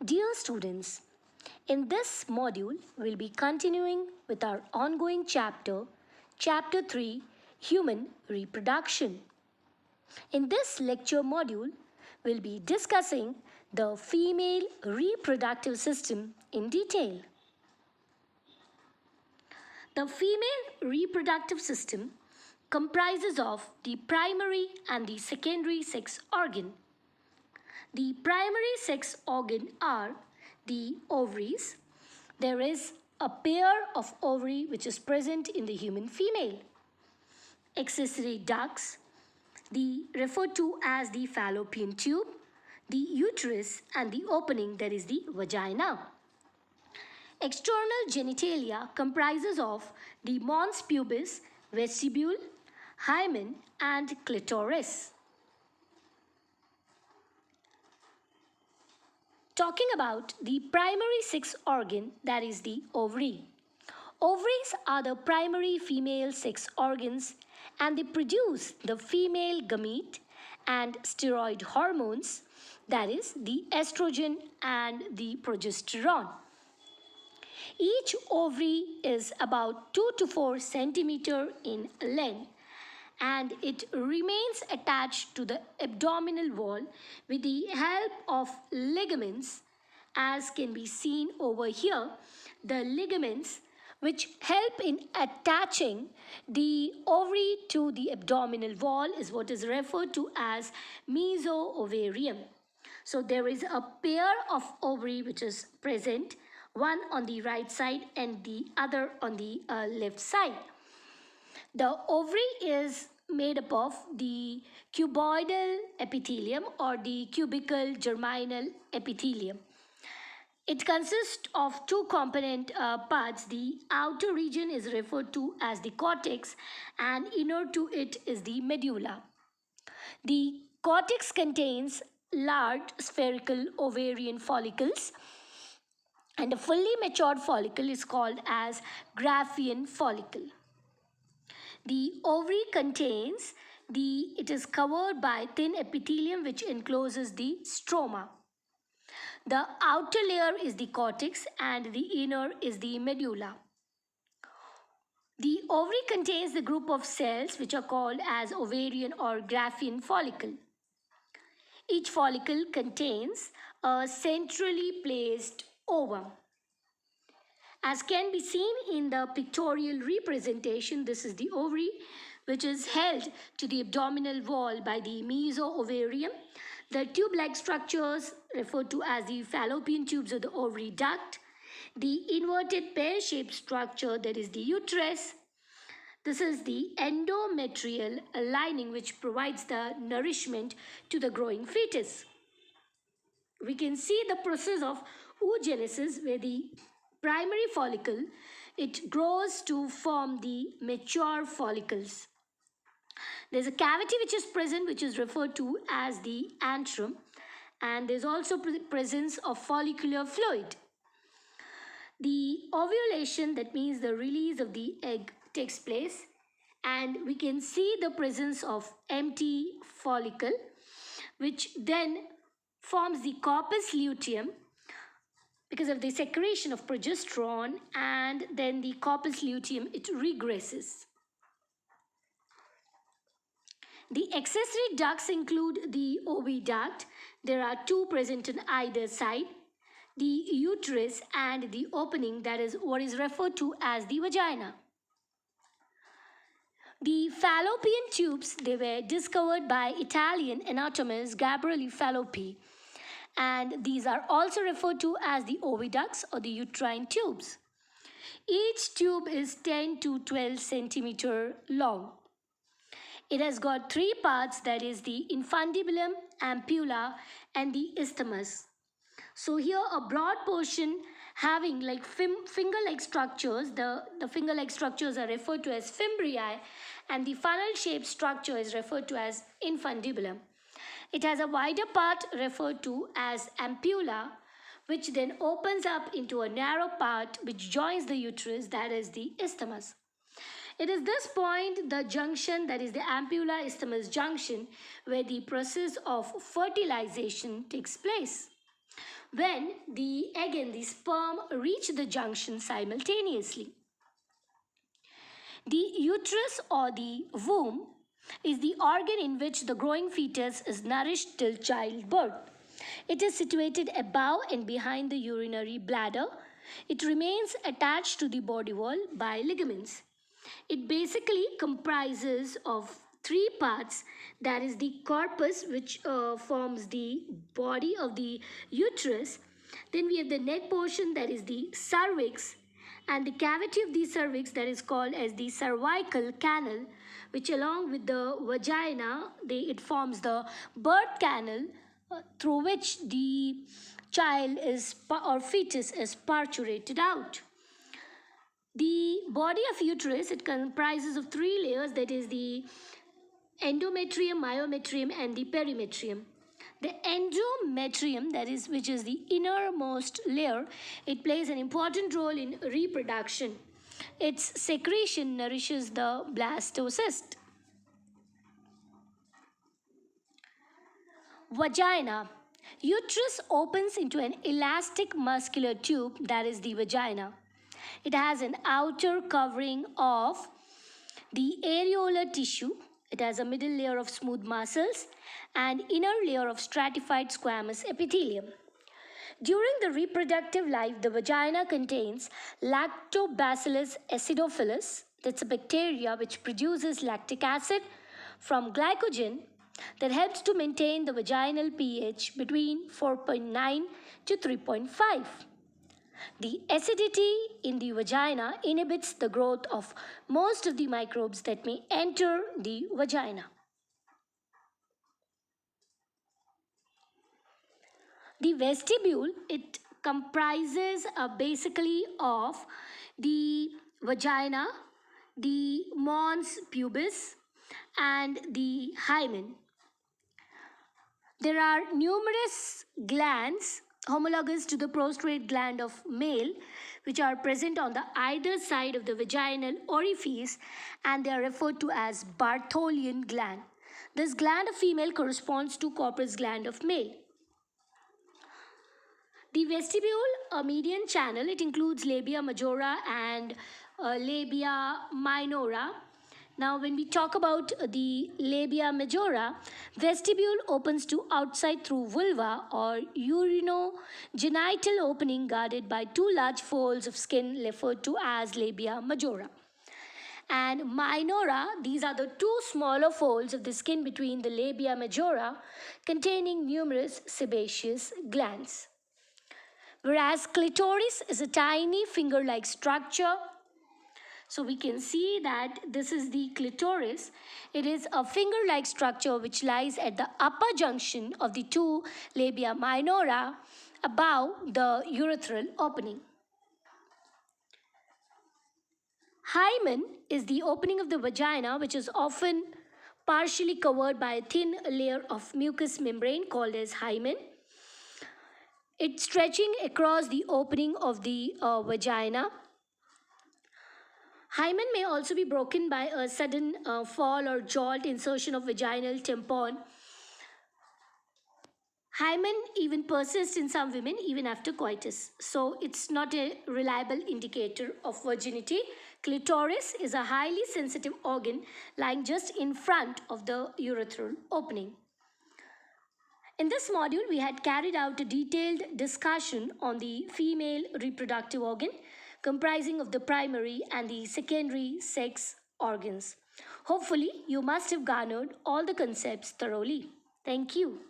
Dear students, in this module, we'll be continuing with our ongoing chapter, Chapter 3, Human Reproduction. In this lecture module, we'll be discussing the female reproductive system in detail. The female reproductive system comprises of the primary and the secondary sex organ. The primary sex organ are the ovaries. There is a pair of ovary which is present in the human female. Accessory ducts, referred to as the fallopian tube, the uterus and the opening, that is the vagina. External genitalia comprises of the mons pubis, vestibule, hymen and clitoris. Talking about the primary sex organ, that is the ovary. Ovaries are the primary female sex organs and they produce the female gamete and steroid hormones, that is the estrogen and the progesterone. Each ovary is about 2 to 4 centimeter in length and it remains attached to the abdominal wall with the help of ligaments, as can be seen over here. The ligaments which help in attaching the ovary to the abdominal wall is what is referred to as mesoovarium. So there is a pair of ovary which is present, one on the right side and the other on the left side. The ovary is made up of the cuboidal epithelium or the cubical germinal epithelium. It consists of two component parts. The outer region is referred to as the cortex and inner to it is the medulla. The cortex contains large spherical ovarian follicles and a fully matured follicle is called as Graafian follicle. The ovary contains it is covered by thin epithelium which encloses the stroma. The outer layer is the cortex and the inner is the medulla. The ovary contains the group of cells which are called as ovarian or Graafian follicle. Each follicle contains a centrally placed ovum. As can be seen in the pictorial representation, this is the ovary which is held to the abdominal wall by the mesoovarium. The tube-like structures referred to as the fallopian tubes of the ovary duct. The inverted pear-shaped structure, that is the uterus. This is the endometrial lining which provides the nourishment to the growing fetus. We can see the process of oogenesis where the primary follicle, it grows to form the mature follicles. There's a cavity which is present which is referred to as the antrum and there's also presence of follicular fluid. The ovulation, that means the release of the egg, takes place and we can see the presence of empty follicle which then forms the corpus luteum because of the secretion of progesterone, and then the corpus luteum, it regresses. The accessory ducts include the oviduct. There are two present on either side. The uterus and the opening, that is what is referred to as the vagina. The fallopian tubes, they were discovered by Italian anatomist Gabriele Fallopi, and these are also referred to as the oviducts or the uterine tubes. Each tube is 10 to 12 centimeter long. It has got three parts, that is the infundibulum, ampulla and the isthmus. So here a broad portion having like finger-like structures, the finger-like structures are referred to as fimbriae and the funnel-shaped structure is referred to as infundibulum. It has a wider part referred to as ampulla which then opens up into a narrow part which joins the uterus, that is the isthmus. It is this point, the junction, that is the ampulla-isthmus junction, where the process of fertilization takes place. when the egg and the sperm reach the junction simultaneously. The uterus or the womb is the organ in which the growing fetus is nourished till childbirth. It is situated above and behind the urinary bladder. It remains attached to the body wall by ligaments. It basically comprises of three parts, that is the corpus, which forms the body of the uterus. Then we have the neck portion, that is the cervix, and the cavity of the cervix, that is called as the cervical canal, which along with the vagina it forms the birth canal, through which the child is or fetus is parturated out. The body of uterus, it comprises of three layers, that is the endometrium, myometrium and the perimetrium. The endometrium, that is which is the innermost layer, it plays an important role in reproduction. Its secretion nourishes the blastocyst. Vagina. Uterus opens into an elastic muscular tube, that is the vagina. It has an outer covering of the areolar tissue. It has a middle layer of smooth muscles and inner layer of stratified squamous epithelium. During the reproductive life, the vagina contains Lactobacillus acidophilus, that's a bacteria which produces lactic acid from glycogen that helps to maintain the vaginal pH between 4.9 to 3.5. The acidity in the vagina inhibits the growth of most of the microbes that may enter the vagina. The vestibule, it comprises basically of the vagina, the mons pubis and the hymen. There are numerous glands homologous to the prostrate gland of male, which are present on the either side of the vaginal orifice, and they are referred to as Bartholian gland. This gland of female corresponds to corpus gland of male. The vestibule, a median channel, it includes labia majora and labia minora. Now, when we talk about the labia majora, vestibule opens to outside through vulva or urinogenital opening guarded by two large folds of skin referred to as labia majora. And minora, these are the two smaller folds of the skin between the labia majora containing numerous sebaceous glands. Whereas clitoris is a tiny finger-like structure. So we can see that this is the clitoris. It is a finger-like structure which lies at the upper junction of the two labia minora above the urethral opening. Hymen is the opening of the vagina which is often partially covered by a thin layer of mucous membrane called as hymen. It's stretching across the opening of the vagina. Hymen may also be broken by a sudden fall or jolt insertion of vaginal tampon. Hymen even persists in some women even after coitus. So it's not a reliable indicator of virginity. Clitoris is a highly sensitive organ lying just in front of the urethral opening. In this module, we had carried out a detailed discussion on the female reproductive organ comprising of the primary and the secondary sex organs. Hopefully, you must have garnered all the concepts thoroughly. Thank you.